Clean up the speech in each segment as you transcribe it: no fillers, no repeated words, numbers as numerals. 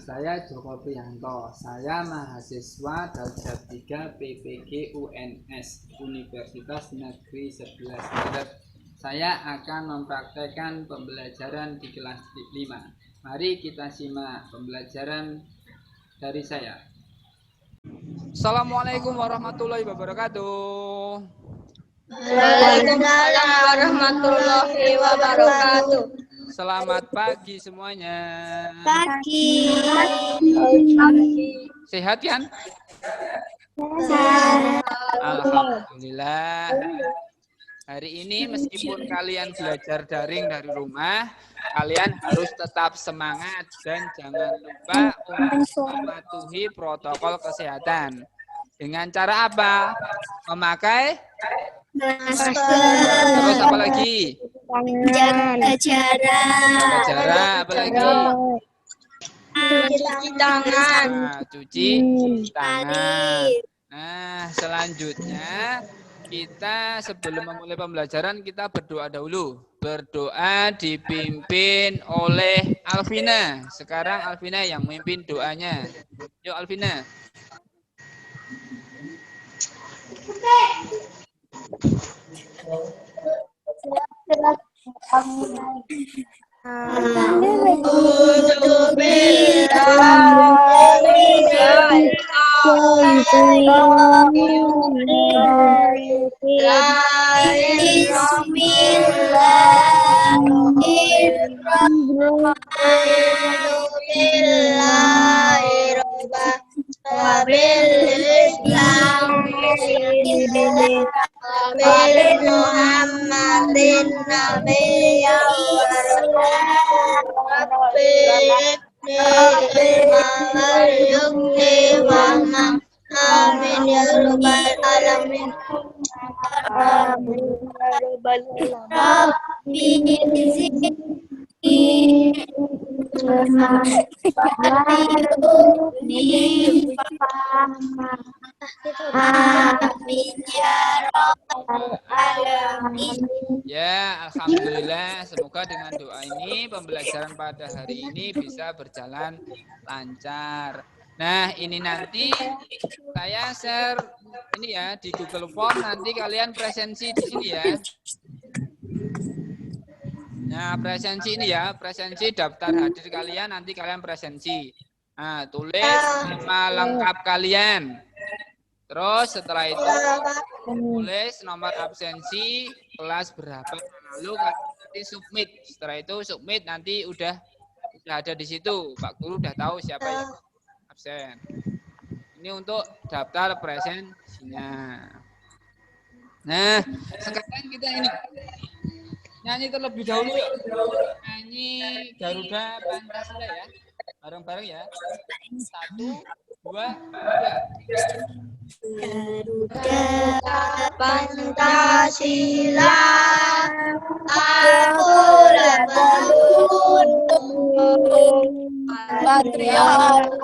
saya Joko Priyanto. Saya mahasiswa Darjat 3 PPG UNS Universitas Negeri 11 Tebet. Saya akan mempraktekkan pembelajaran di kelas 5. Mari kita simak pembelajaran dari saya. Assalamualaikum warahmatullahi wabarakatuh. Waalaikumsalam warahmatullahi wabarakatuh. Selamat pagi semuanya. Pagi. Sehat kan? Sehat. Alhamdulillah. Hari ini meskipun kalian belajar daring dari rumah, kalian harus tetap semangat dan jangan lupa untuk mematuhi protokol kesehatan. Dengan cara apa? Memakai Masker. Terus apa lagi? Jaga jarak. Apa lagi? Cuci tangan. Nah, cuci tangan. Nah, selanjutnya kita sebelum memulai pembelajaran kita berdoa dahulu. Berdoa dipimpin oleh Alvina. Sekarang Alvina yang memimpin doanya. Yuk Alvina. Muhammadin nabiyya wa amin ya rabbal alamin. Ya, alhamdulillah. Semoga dengan doa ini pembelajaran pada hari ini bisa berjalan lancar. Nah, ini nanti saya share ini ya di Google Form, nanti kalian presensi di sini ya. Nah, presensi ini ya, presensi daftar hadir kalian, nanti kalian presensi. Nah, tulis nama lengkap kalian. Terus setelah itu tulis nomor absensi, kelas berapa, lalu nanti submit. Setelah itu submit nanti udah ada di situ. Pak Guru udah tahu siapa yang absen. Ini untuk daftar presensinya. Nah, sekarang kita ini nyanyi terlebih dahulu yuk. Nyanyi Garuda Pancasila ya. Bareng-bareng ya. 1, 2, 3. Garuda Pancasila, aku beruntung patriot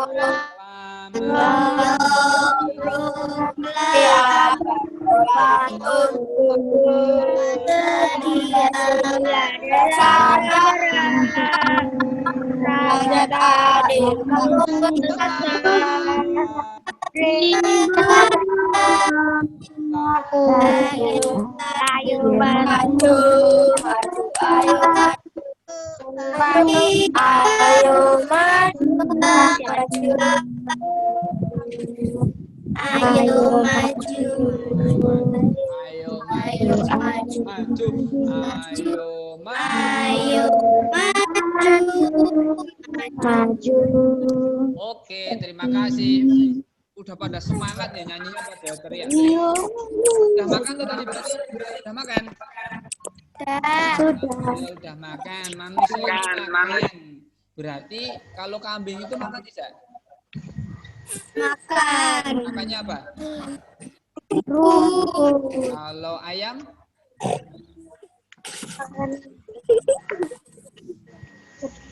ayo maju, maju. Oke, terima kasih. Udah pada semangat ya nyanyinya, pada teriak. Udah makan tuh tadi berarti? Udah makan? Udah makan. Manusia makan. Berarti kalau kambing itu makan tidak? Makan. Makannya apa? Kalau ayam?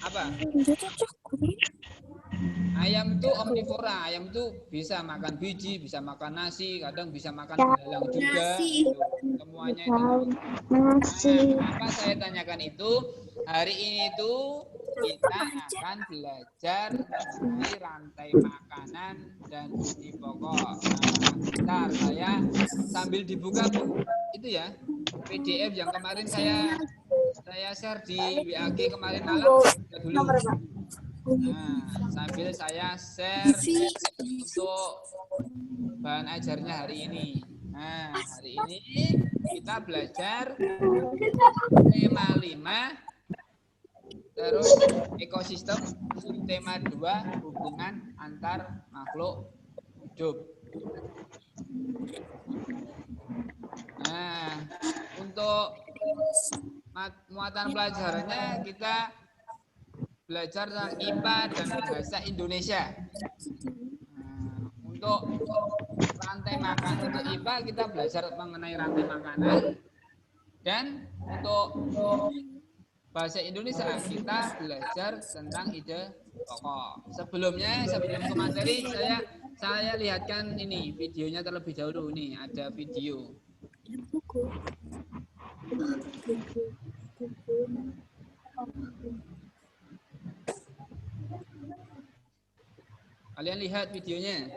Apa? Ayam itu omnivora, ayam itu bisa makan biji, bisa makan nasi, kadang bisa makan belalang juga. Semuanya itu. Nah, kenapa saya tanyakan itu? Hari ini itu kita akan belajar mengenai rantai makanan dan gizi pokok. Nah, bentar, saya sambil dibuka Bu, itu ya PDF yang kemarin saya share di WAG kemarin malam dulu. Nah, sambil saya share untuk bahan ajarnya hari ini. Nah, hari ini kita belajar tema 5, terus ekosistem, tema 2, hubungan antar makhluk hidup. Nah, untuk muatan pelajarannya kita belajar tentang IPA dan bahasa Indonesia. Nah, untuk rantai makan, untuk IPA kita belajar mengenai rantai makanan, dan untuk bahasa Indonesia kita belajar tentang ide pokok. Sebelum ke materi, saya lihatkan ini videonya terlebih dahulu. Nih ada video. Kalian lihat videonya.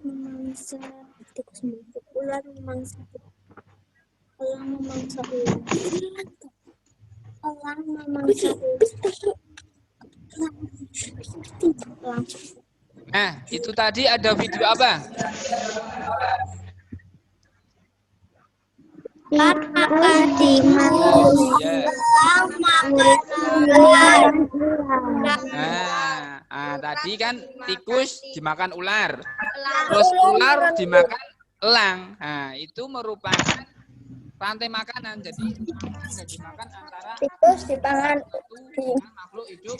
Memangsa tikus membusuk ular, memangsa elang, memangsa ular, elang memangsa ular. Nah, itu tadi ada video apa? Tadi Ya. Nah, tadi kan tikus dimakan ular, terus ular dimakan elang. Nah, itu merupakan rantai makanan. Jadi makanan dimakan antara tikus dimakan makhluk hidup.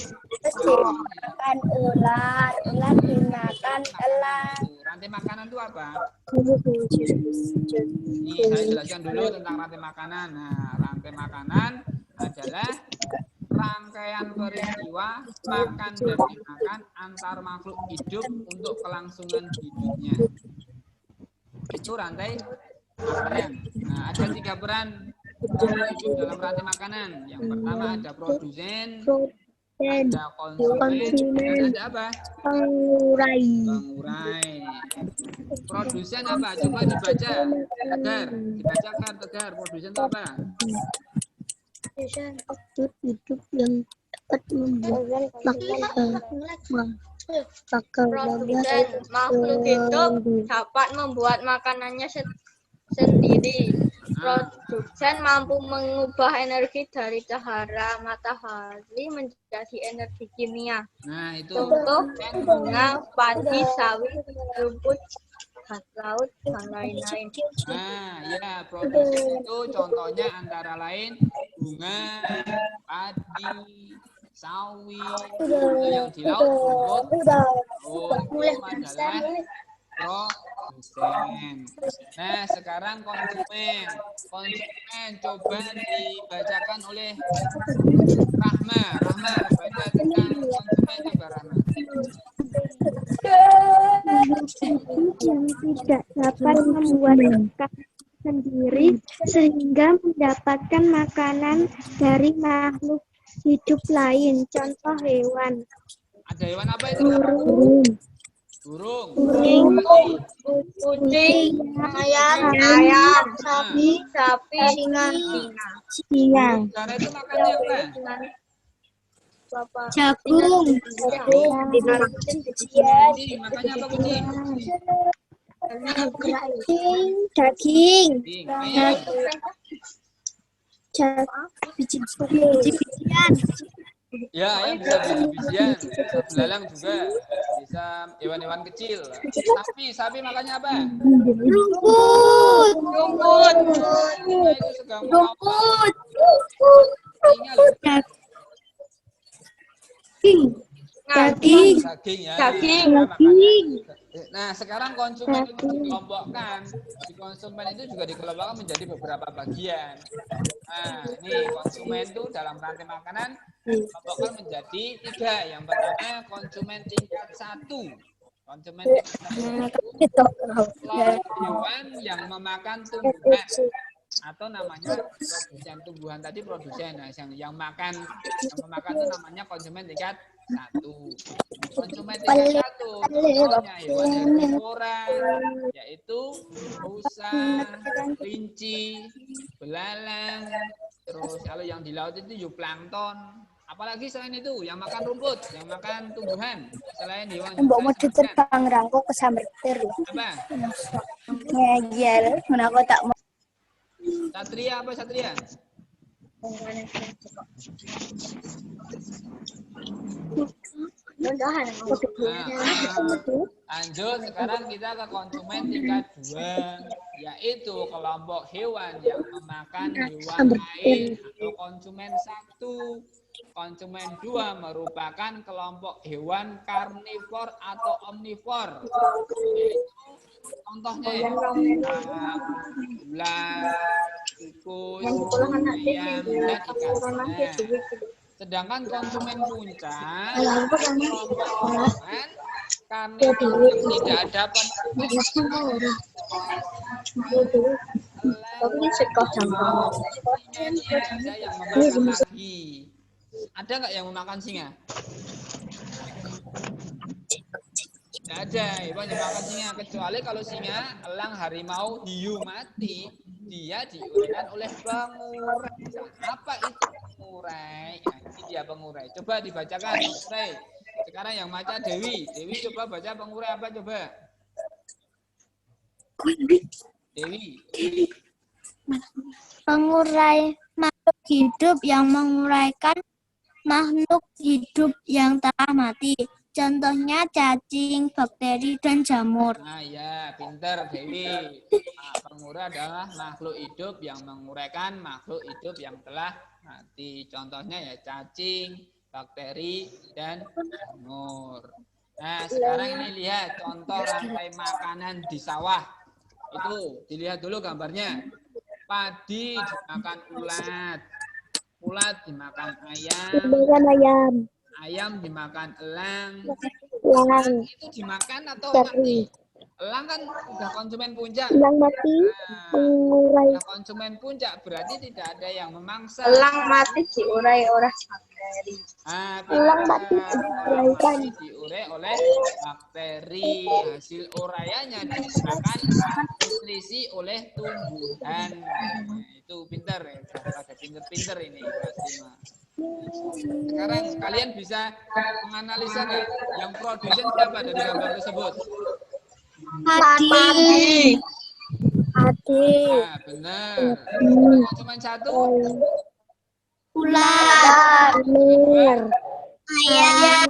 dimakan ular, ular dimakan elang. Rantai makanan itu apa? Nih, saya jelaskan dulu tentang rantai makanan. Nah, rantai makanan adalah rangkaian peristiwa makan dan dimakan antar makhluk hidup untuk kelangsungan hidupnya. Itu rantai makanan. Nah, ada 3 peran makhluk hidup dalam rantai makanan. Yang pertama ada produsen, ada konsumen, dan ada apa? Pengurai. Produsen apa? Coba dibaca. Tegar. Produsen itu apa? Makhluk hidup yang dapat membuat Produsen makhluk hidup dapat membuat makanannya sendiri. Produsen mampu mengubah energi dari cahaya matahari menjadi energi kimia. Nah, itu. Contoh bunga, padi, sawit, rumput, gas laut, dan lain-lain. Nah, ya, produsen itu contohnya antara lain bunga, padi, sawit, itu yang di laut, rumput. Oh, itu adalah produsen. Nah, sekarang konsumen. Konsumen coba dibacakan oleh Rahma. Rahma, baca tentang konsumen coba Rahma. Yang tidak dapat membuat makan sendiri sehingga mendapatkan makanan dari makhluk hidup lain. Contoh hewan. Ada hewan apa itu? Burung. Kucing, ayam, sapi, singa. Cara itu makannya apa? Jagung. Kucing, makannya apa kucing? Daging. Ayam. Biji-bijian. Ya, ayam bisa biji-bijian, bisa belalang juga, bisa hewan-hewan kecil. Sapi makannya apa? Rumput. Singa itu sedang Rumput. singa loh. Daging. Daging ya. Daging. Nah, sekarang konsumen itu dikelompokkan. Di konsumen itu juga dikelompokkan menjadi beberapa bagian. Nah, ini konsumen itu dalam rantai makanan dikelompokkan menjadi 3. Yang pertama konsumen tingkat 1. Konsumen tingkat 1 kelompok hewan yang memakan tumbuhan. atau namanya produsen tumbuhan tadi produsen. Nah, yang memakan itu namanya konsumen tingkat 1. Konsumen tingkat 1 contohnya hewan herbivora yaitu rusa, kelinci, belalang. Terus kalau yang di laut itu zooplankton. Apalagi selain itu yang makan rumput, yang makan tumbuhan selain hewan yang Mbok saya mau sebutkan. diterbang rangko kesamber ter. Apa? Ngeyel, men aku tak mau. Satria apa Satria? Nah, lanjut sekarang kita ke konsumen tingkat 2, yaitu kelompok hewan yang memakan hewan lain atau konsumen 1. Konsumen 2 merupakan kelompok hewan karnivor atau omnivor. Yaitu contohnya ya, ular, tikus, ayam, dan ikan. Nah, sedangkan konsumen puncak kelompok hewan karnivor yang tidak ada singa tidak ada yang memakan lagi. Ada nggak yang memakan singa? Tidak ada hewan yang makan singa, kecuali kalau singa, elang, harimau, hiu mati, dia diuraikan oleh pengurai. Apa itu pengurai? Nah, ini dia pengurai. Coba dibacakan pengurai. Sekarang yang baca Dewi. Dewi coba baca pengurai apa coba? Dewi. Pengurai makhluk hidup yang menguraikan makhluk hidup yang telah mati. Contohnya cacing, bakteri, dan jamur. Nah ya, pinter Dewi. Nah, pengurai adalah makhluk hidup yang menguraikan makhluk hidup yang telah mati. Contohnya ya cacing, bakteri, dan jamur. Nah sekarang ini lihat contoh rantai makanan di sawah. Itu dilihat dulu gambarnya. Padi dimakan ulat. Ulat dimakan ayam. Ayam dimakan elang. Elang itu dimakan atau mati? Elang kan udah konsumen puncak. Elang mati, mengurai. Udah konsumen puncak berarti tidak ada yang memangsa. Elang mati diurai oleh bakteri. Elang mati diuraikan. Diurai oleh bakteri. Hasil uraiannya digunakan nutrisi oleh tumbuhan. Nah, itu pintar ya. Pada pinter-pinter ini kelas 5. Sekarang kalian bisa menganalisa nggak yang produsen siapa dari gambar tersebut? Padi. Nah, benar. Konsumen 1? Ular. Ayam.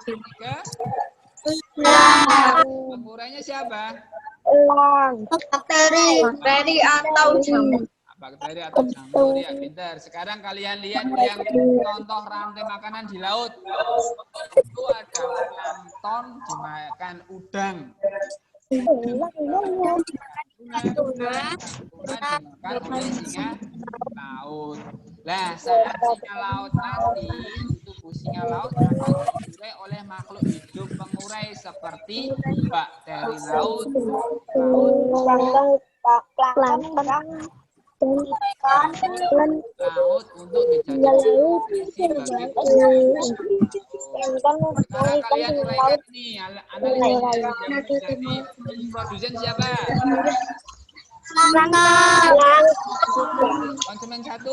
Tiga? Pengurainya siapa? Elang. Bakteri atau jamur. Bakteri atau jamur ya, pintar. Sekarang kalian lihat yang contoh rantai makanan di laut. Itu ada plankton dimakan udang. Tuna dimakan oleh singa laut. Lah saat singa laut mati, tubuh singa laut akan diurai oleh makhluk hidup pengurai seperti bakteri laut, laut untuk dijadikan nutrisi bagi sekarang kalian uraikan nih analisis yang menjadi produsen siapa? Konsumen 1.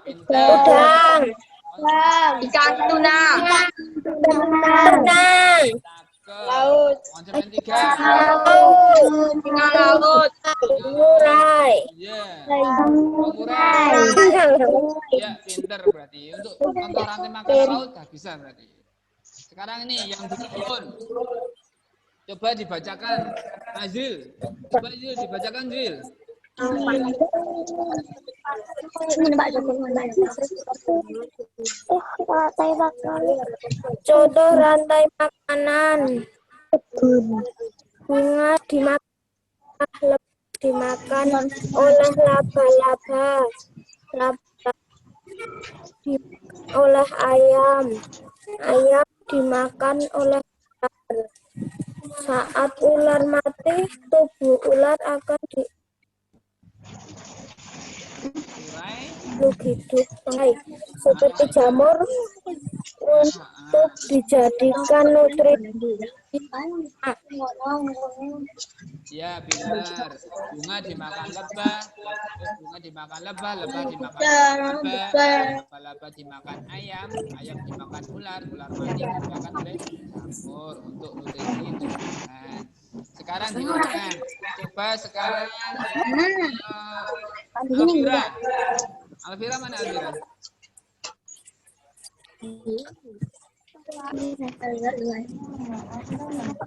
Pintar. Ikan tuna. Laut. Konsumen 3. Singa laut. Iya. Pengurai. Ya, pintar berarti. Untuk contoh rantai makanan laut dah bisa berarti. Sekarang ini yang di kebun. Coba dibacakan, Azil. Coba Azil dibacakan, Azil. Contoh rantai makanan. Bunga dimakan oleh laba-laba. Oleh ayam. Ayam dimakan oleh ular. Saat ular mati, tubuh ular akan urai. hidup baik. Seperti jamur untuk dijadikan nutrisi. Ya, pintar. Bunga dimakan lebah, bunga dimakan lebah, lebah dimakan lebah, laba-laba dimakan ayam, ayam dimakan ular, ular mati dimakan oleh jamur untuk nutrisi tumbuhan. Sekarang diulang. Coba sekarang Alvira. Alvira mana Alvira?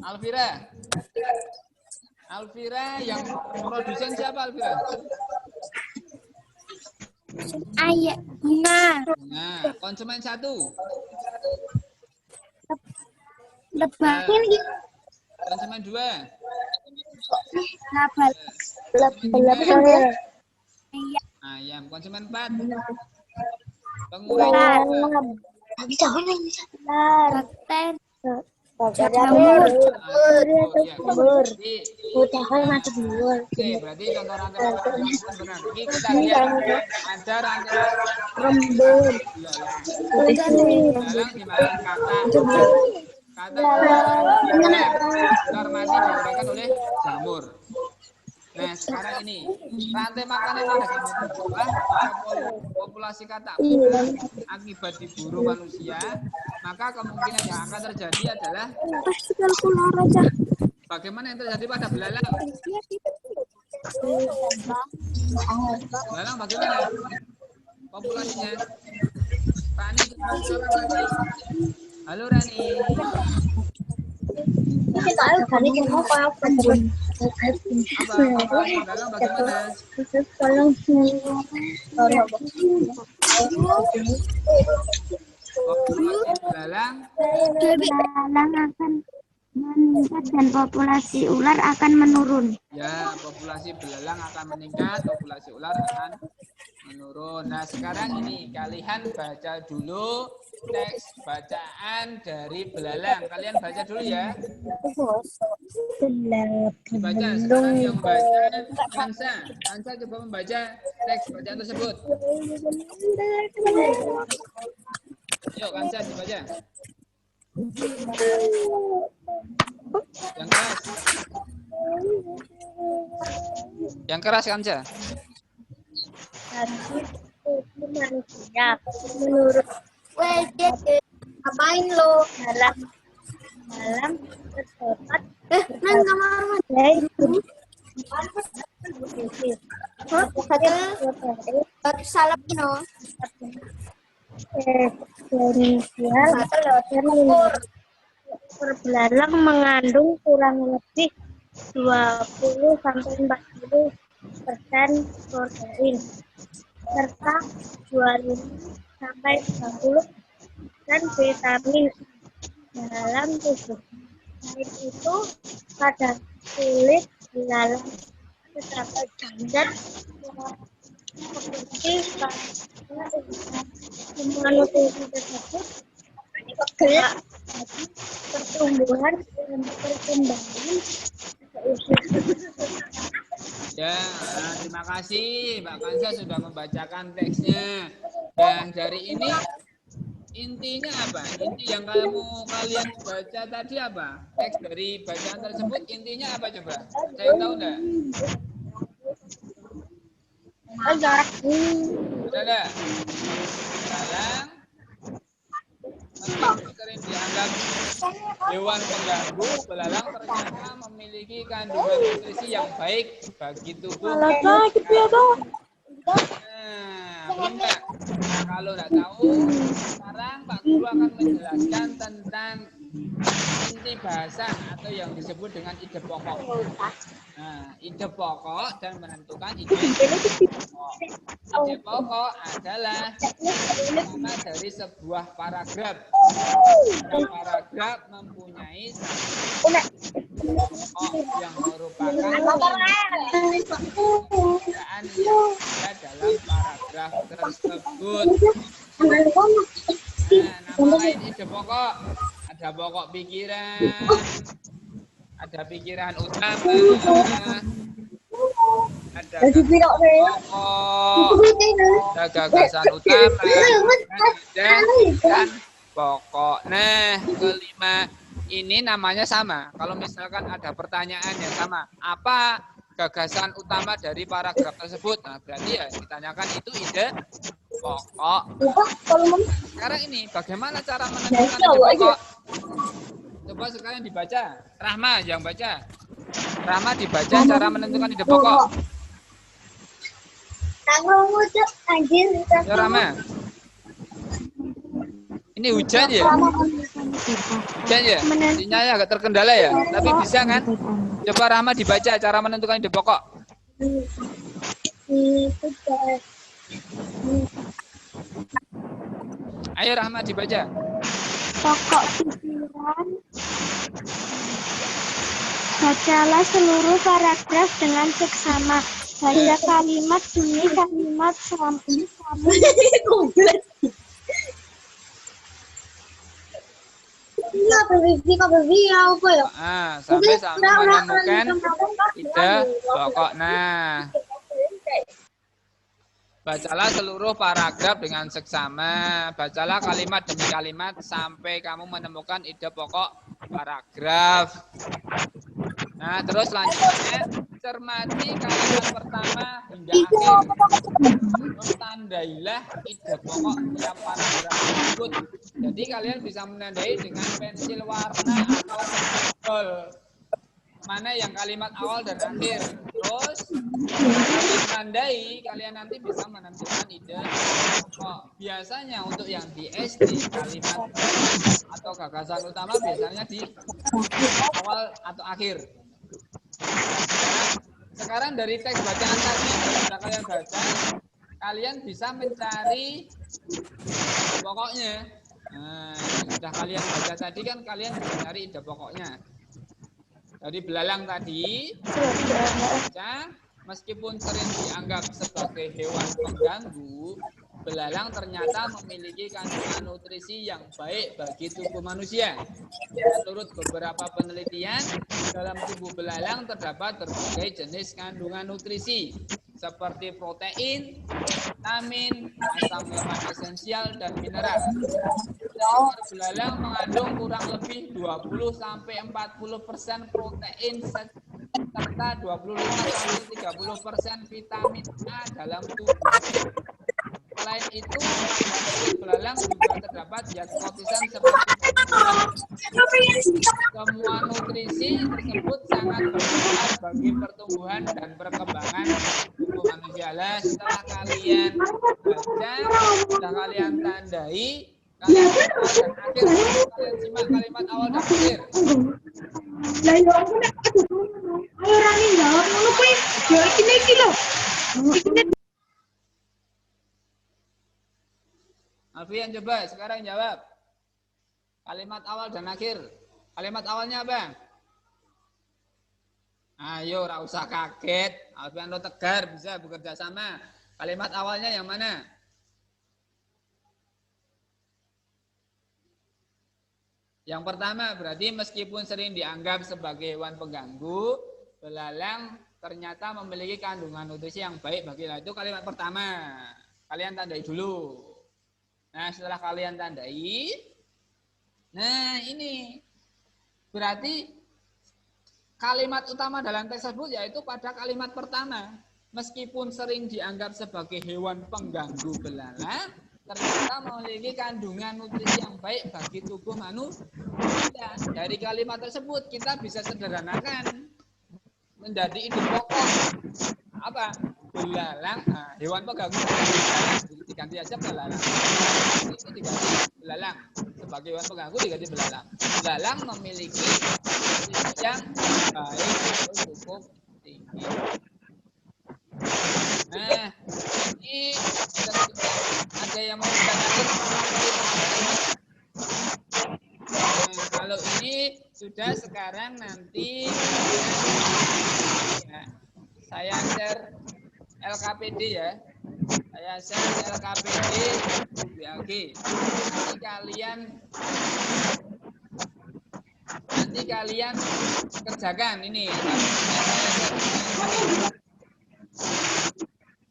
Alvira. Alvira yang produsen siapa Alvira? Ayah, bunga. Nah, konsumen 1. Lebah. Konsumen 2. Lebah. Ayam. Konsumen 4. Pengurai. Jamur. Oke, berarti contoh rantai makanan benar. Ini kita lihat ada rantai makanan belalang dimakan katak. Katak ular mati diuraikan oleh jamur. Nah, sekarang ini rantai makanan yang ada di bawah jika populasi katak akibat diburu manusia, maka kemungkinan yang akan terjadi adalah bagaimana yang terjadi pada belalang? Belalang bagaimana populasinya? Rani, halo Rani. Belalang bagaimana? Populasi belalang akan meningkat dan populasi ular akan menurun. Ya, populasi belalang akan meningkat, populasi ular akan menurun. Nah, sekarang ini kalian baca dulu teks bacaan dari belalang. Kalian baca dulu ya. Dibaca. Sekarang yang membaca Kansa. Kansa coba membaca teks bacaan tersebut. Yuk, Kansa dibaca. Yang keras. Yang keras Kansa. Manusia menurut ngapain lo dalam terdapat salam no berbelalang mengandung kurang lebih 20-40% protein serta 25-30% vitamin dalam tubuh. Selain itu, pada kulit belalang terdapat zat seperti semua nutrisi tersebut pertumbuhan dan perkembangan seusia. Ya, terima kasih Mbak Kansa sudah membacakan teksnya. Dan dari ini intinya apa? Inti yang kalian baca tadi apa? Teks dari bacaan tersebut intinya apa coba? Ada yang tahu enggak? Ada enggak? Belalang meski sering dianggap hewan pengganggu, belalang ternyata memiliki kandungan nutrisi yang baik bagi tubuh. Nah, belum enggak? Nah, kalau enggak tahu, sekarang Pak Guru akan menjelaskan tentang inti bahasan atau yang disebut dengan ide pokok. Nah, ide pokok dan menentukan ide pokok. Ide pokok adalah nama dari sebuah paragraf. Paragraf mempunyai satu pokok yang merupakan perbedaan yang ada dalam paragraf tersebut. Nah, nama lain ide pokok ada pokok pikiran, ada pikiran utama, ada pokok, ada gagasan utama, dan pokok. Nah, kelima ini namanya sama. Kalau misalkan ada pertanyaan yang sama, apa gagasan utama dari paragraf tersebut? Nah, berarti ya ditanyakan itu ide pokok. Sekarang ini bagaimana cara menentukan ide pokok? Coba sekarang dibaca. Rahma yang baca. Rahma dibaca cara menentukan ide pokok. Ya Rahma. Ini hujan ya? Hujan ya? Sinyalnya agak terkendala ya? Tapi bisa kan? Coba Rahma dibaca cara menentukan ide pokok. Ayo Rahma dibaca. Pokok pikiran. Bacalah seluruh paragraf dengan seksama. Baca kalimat demi kalimat sampai kamu. Sampai menemukan ide pokok. Nah, bacalah seluruh paragraf dengan seksama. Bacalah kalimat demi kalimat sampai kamu menemukan ide pokok paragraf. Nah, terus selanjutnya cermati kalimat pertama hingga akhir. Terus tandailah ide pokok tiap paragraf tersebut. Jadi kalian bisa menandai dengan pensil warna atau pensil. Mana yang kalimat awal dan akhir. Terus kalian tandai, kalian nanti bisa menentukan ide pokok. Biasanya untuk yang di SD kalimat atau gagasan utama biasanya di awal atau akhir. Sekarang dari teks bacaan tadi yang sudah kalian baca, kalian bisa mencari pokoknya. Nah, yang sudah kalian baca tadi kan kalian bisa cari ide pokoknya. Dari belalang tadi, baca, meskipun sering dianggap sebagai hewan pengganggu, belalang ternyata memiliki kandungan nutrisi yang baik bagi tubuh manusia. Menurut beberapa penelitian, dalam tubuh belalang terdapat berbagai jenis kandungan nutrisi seperti protein, vitamin, asam lemak esensial, dan mineral. Seekor belalang mengandung kurang lebih 20-40% protein serta 25-30% vitamin A dalam tubuh. Selain itu, pada kulit belalang juga terdapat zat kotisan seperti semua nutrisi tersebut sangat bermanfaat bagi pertumbuhan dan perkembangan tubuh manusia. Setelah kalian baca, setelah kalian tandai, kalian awal dan akhir, kalian simak kalimat awal dan akhir. Alfian coba sekarang jawab. Kalimat awal dan akhir. Kalimat awalnya apa? Ayo, ora usah kaget. Alfian lo tegar, bisa bekerja sama. Kalimat awalnya yang mana? Yang pertama, berarti meskipun sering dianggap sebagai hewan pengganggu, belalang ternyata memiliki kandungan nutrisi yang baik bagi kita. Itu kalimat pertama. Kalian tandai dulu. Nah, setelah kalian tandai, nah ini berarti kalimat utama dalam teks tersebut yaitu pada kalimat pertama. Meskipun sering dianggap sebagai hewan pengganggu belalang, ternyata memiliki kandungan nutrisi yang baik bagi tubuh manusia. Dari kalimat tersebut kita bisa sederhanakan menjadi ide pokok. Apa? Belalang, nah, hewan pengganggu diganti aja belalang. Itu diganti belalang. Sebagai hewan pengganggu diganti belalang. Belalang memiliki nutrisi yang baik atau cukup tinggi. Nah, ini ada yang mau ditanyakan? Nah, kalau ini sudah sekarang nanti saya share LKPD ya. Saya share LKPD BAG. Nanti kalian nanti kalian kerjakan ini.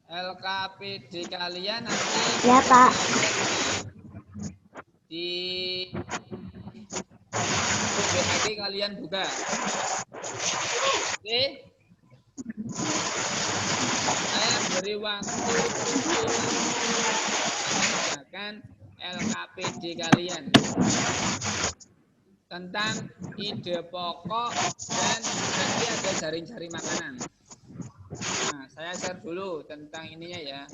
LKPD kalian nanti Ya, Pak. di BAG kalian buka. Oke. Saya beri waktu untuk mengerjakan LKPD kalian tentang ide pokok dan nanti ada jaring-jaring makanan. Nah, saya share dulu tentang ininya ya.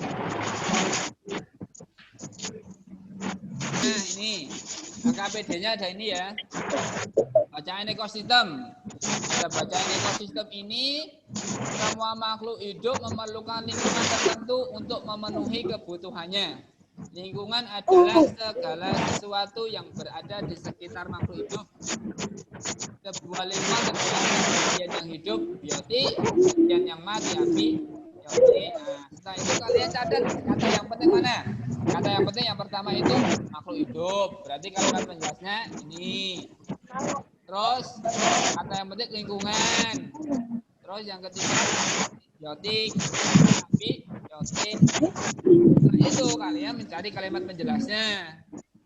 Nah, ini LKPD-nya ada ini ya. Bacaan ekosistem. Ada bacaan ekosistem ini, semua makhluk hidup memerlukan lingkungan tertentu untuk memenuhi kebutuhannya. Lingkungan adalah segala sesuatu yang berada di sekitar makhluk hidup. Sebuah lingkungan terdiri bagian yang hidup, biotik, bagian yang mati, api, biotik. Nah, setelah itu kalian catat kata yang penting mana? Kata yang penting yang pertama itu makhluk hidup. Berarti kalimat penjelasnya ini. Terus kata yang penting lingkungan. Terus yang ketiga biotik, api, biotik. Setelah itu kalian mencari kalimat penjelasnya.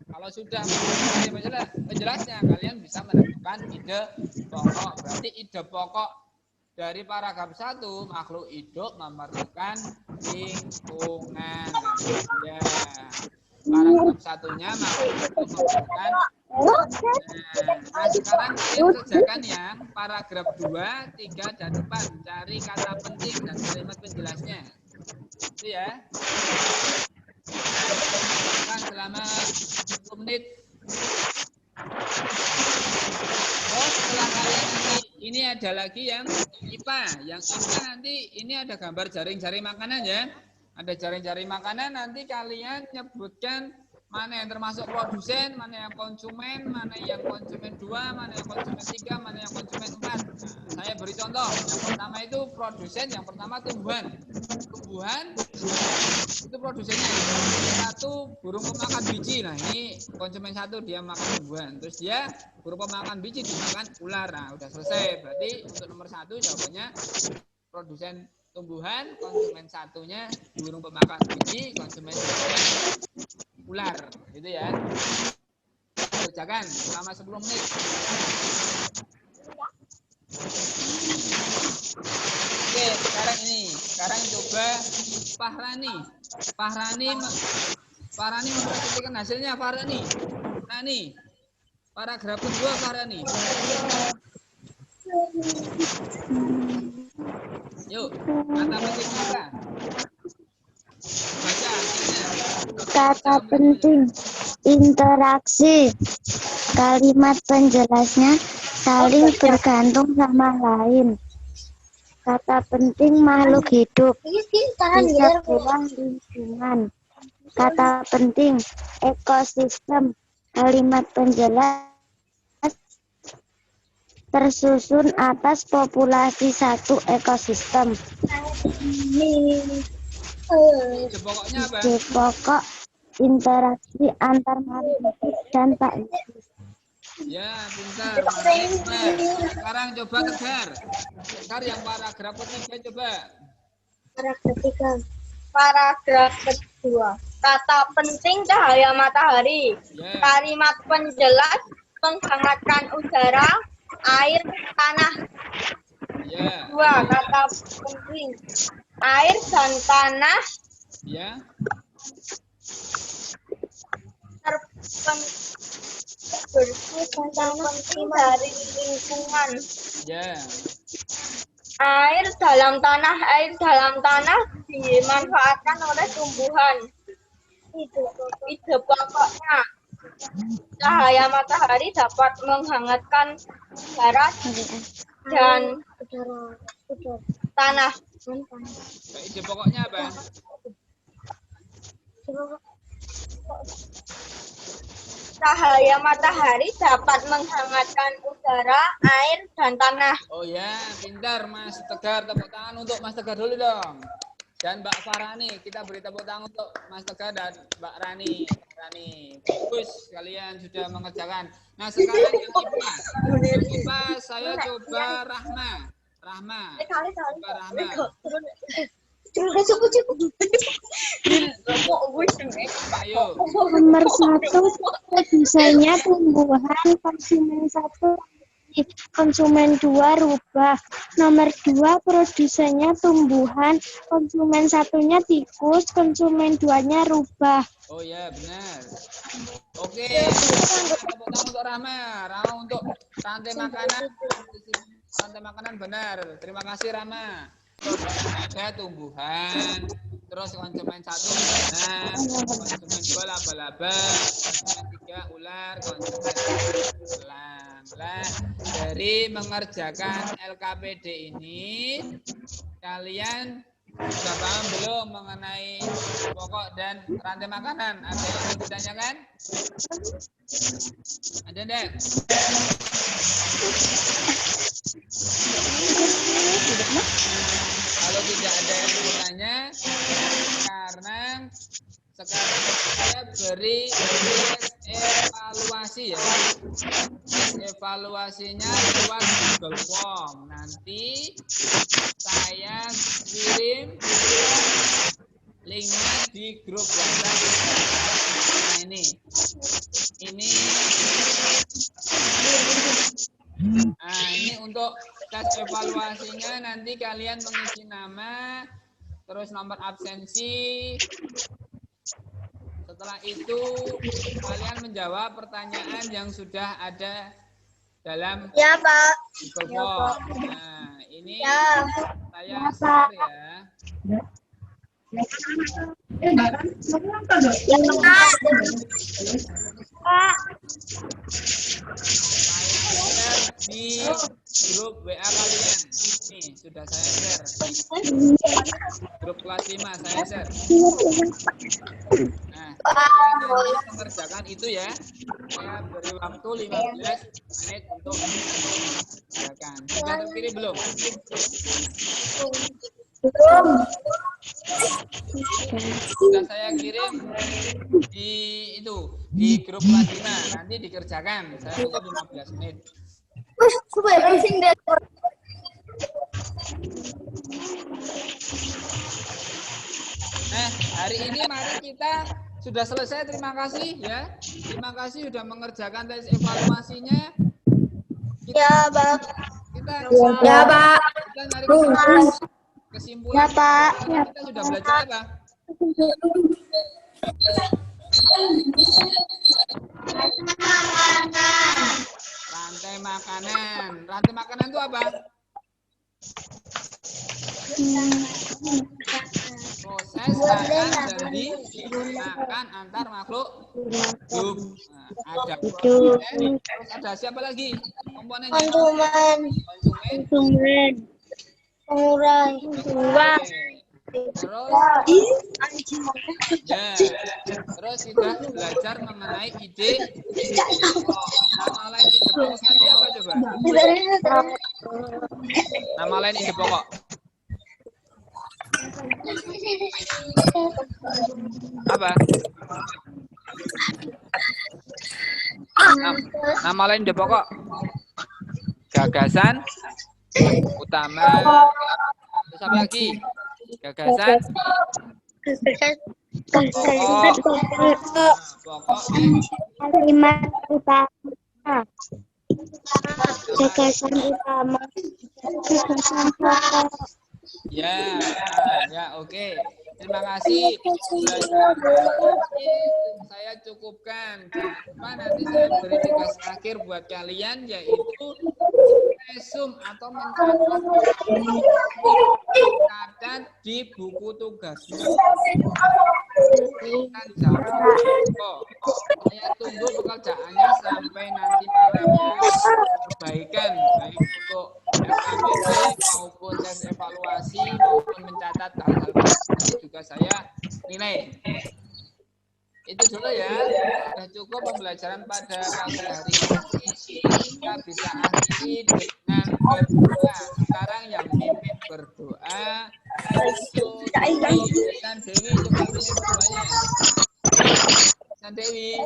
Kalau sudah mencari penjelasnya, kalian bisa menentukan ide pokok. Berarti ide pokok dari paragraf 1, makhluk hidup memerlukan lingkungan. Ya. Paragraf 1-nya makhluk hidup memerlukan. Nah, sekarang kalian kerjakan yang paragraf 2, 3, dan 4. Cari kata penting dan kalimat penjelasnya. Itu ya. Selama 10 menit. Oh, setelah kalian nanti ini ada lagi yang IPA. Yang IPA nanti ini ada gambar jaring-jaring makanan ya. Ada jaring-jaring makanan, nanti kalian nyebutkan mana yang termasuk produsen, mana yang konsumen 2, mana yang konsumen 3, mana yang konsumen 4. Nah, saya beri contoh. Yang pertama itu produsen, yang pertama tumbuhan. Tumbuhan itu produsennya. Satu burung pemakan biji. Nah, ini konsumen 1 dia makan tumbuhan. Terus dia burung pemakan biji dimakan ular. Nah, udah selesai. Berarti untuk nomor 1 jawabannya produsen tumbuhan, konsumen 1-nya burung pemakan biji, konsumen 2-nya ular, gitu ya. Kerjakan selama 10 menit. Oke, sekarang coba Fahrani mempresentasikan hasilnya. Fahrani, paragraf kedua Fahrani. Yuk, kata pentingnya apa? Baca hasilnya. Kata penting, interaksi. Kalimat penjelasnya saling bergantung sama lain. Kata penting makhluk hidup. Bisa kurang lingkungan. Kata penting ekosistem. Kalimat penjelas tersusun atas populasi satu ekosistem. Ide pokoknya apa? Ide pokok interaksi antar makhluk dan tak hidup. Ya, pintar. Benar. Sekarang coba Tegar. Tegar yang paragraf ketiga coba. Paragraf kedua. Kata penting cahaya matahari. Ya. Kalimat penjelas menghangatkan udara, air, tanah. Ya. Dua, kata penting air dan tanah Ya. terpenting dari lingkungan. Ya. Air dalam tanah dimanfaatkan oleh tumbuhan. Ide pokoknya cahaya matahari dapat menghangatkan udara dan tanah. Ide pokoknya apa? Cahaya matahari dapat menghangatkan udara, air, dan tanah. Oh ya, pintar Mas Tegar. Tepuk tangan untuk Mas Tegar dulu dong. Dan Mbak Farani, kita beri tepuk tangan untuk Mas Tegar dan Mbak Rani. Nih, bagus kalian sudah mengerjakan. Nah, sekarang yang IPA. Yang IPA saya coba Rahma. Rahma. Coba Rahma. Ayo. Nomor 1 desainnya tumbuhan, konsumen 1 konsumen 2 rubah. Nomor 2 produsennya tumbuhan, konsumen 1-nya tikus, konsumen 2-nya rubah. Oh ya, benar. Oke, tepuk tangan untuk Rahma. Rahma untuk rantai makanan. Rantai makanan benar. Terima kasih Rahma. Ada tumbuhan, terus konsumen 1 benar, konsumen 2 laba-laba, konsumen 3 ular, konsumen 4 elang. Nah, dari mengerjakan LKPD ini, kalian sudah paham belum mengenai pokok dan rantai makanan? Ada yang mau ditanyakan? Ada enggak? Kalau tidak ada yang mau tanya, sekarang saya beri evaluasi ya. Evaluasinya lewat Google Form. Nanti saya kirim linknya di grup WhatsApp. Nah ini untuk tes evaluasinya. Nanti kalian mengisi nama, terus nomor absensi. Setelah itu kalian menjawab pertanyaan yang sudah ada dalam Google Form. Nah, ini saya share ya. Saya share di grup WA kalian. Nih, sudah saya share. Grup kelas 5 saya share. Nah, kalian mengerjakan itu ya. Saya beri waktu 15 menit untuk mengerjakan. Sudah terkirim belum? Sudah saya kirim di grup kelas 5. Nanti dikerjakan. Saya tunggu 15 menit. Nah, hari ini mari kita sudah selesai. Terima kasih ya. Terima kasih sudah mengerjakan tes evaluasinya. Ya, Pak. Kita nyari kesimpulan. Ya, Pak. Kita sudah belajar apa? Rantai makanan. Rantai makanan itu apa? Proses makan dan dimakan antar makhluk hidup. Nah, ada proses, terus ada siapa lagi? Komponennya? Konsumen. Pengurai. Terus terus kita belajar mengenai ide nama lain ide pokok tadi apa coba? Nama lain ide pokok. Apa? Nama lain ide pokok. Gagasan utama. Terus apa lagi? Gagasan pokok kalimat utama. Gagasan utama. Gagasan pokok. Ya, oke. Terima kasih. Saya cukupkan. Nanti saya beri tugas akhir buat kalian, yaitu resum atau mencatat di buku tugasnya. Saya tunggu pekerjaannya sampai nanti malam ya. Perbaikan baik untuk LKPD maupun tes evaluasi maupun mencatat hal-hal nanti juga saya nilai. Itu dulu ya. Sudah cukup pembelajaran pada pagi hari ini. Kita bisa akhiri dengan berdoa. Sekarang yang mimpin berdoa itu Dewi. Dan Dewi coba pilih berdoanya. Dan Dewi,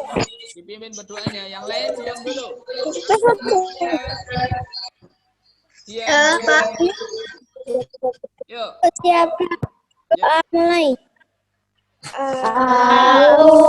dipimpin berdoanya. Yang lain diam dulu. Diam. Yuk. Siap. Yuk. Mulai. Selamat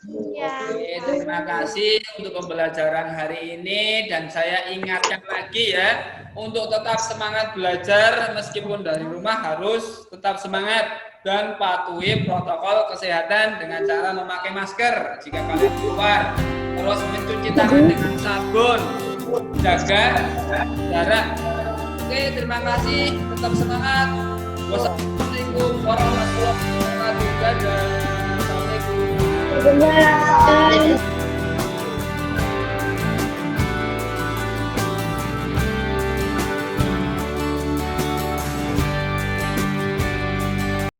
Oke, terima kasih untuk pembelajaran hari ini dan saya ingatkan lagi ya untuk tetap semangat belajar meskipun dari rumah harus tetap semangat dan patuhi protokol kesehatan dengan cara memakai masker jika kalian keluar, terus mencuci tangan dengan sabun, jaga jarak. Oke, terima kasih, tetap semangat. Wassalamualaikum warahmatullahi wabarakatuh. Dadah. Assalamualaikum.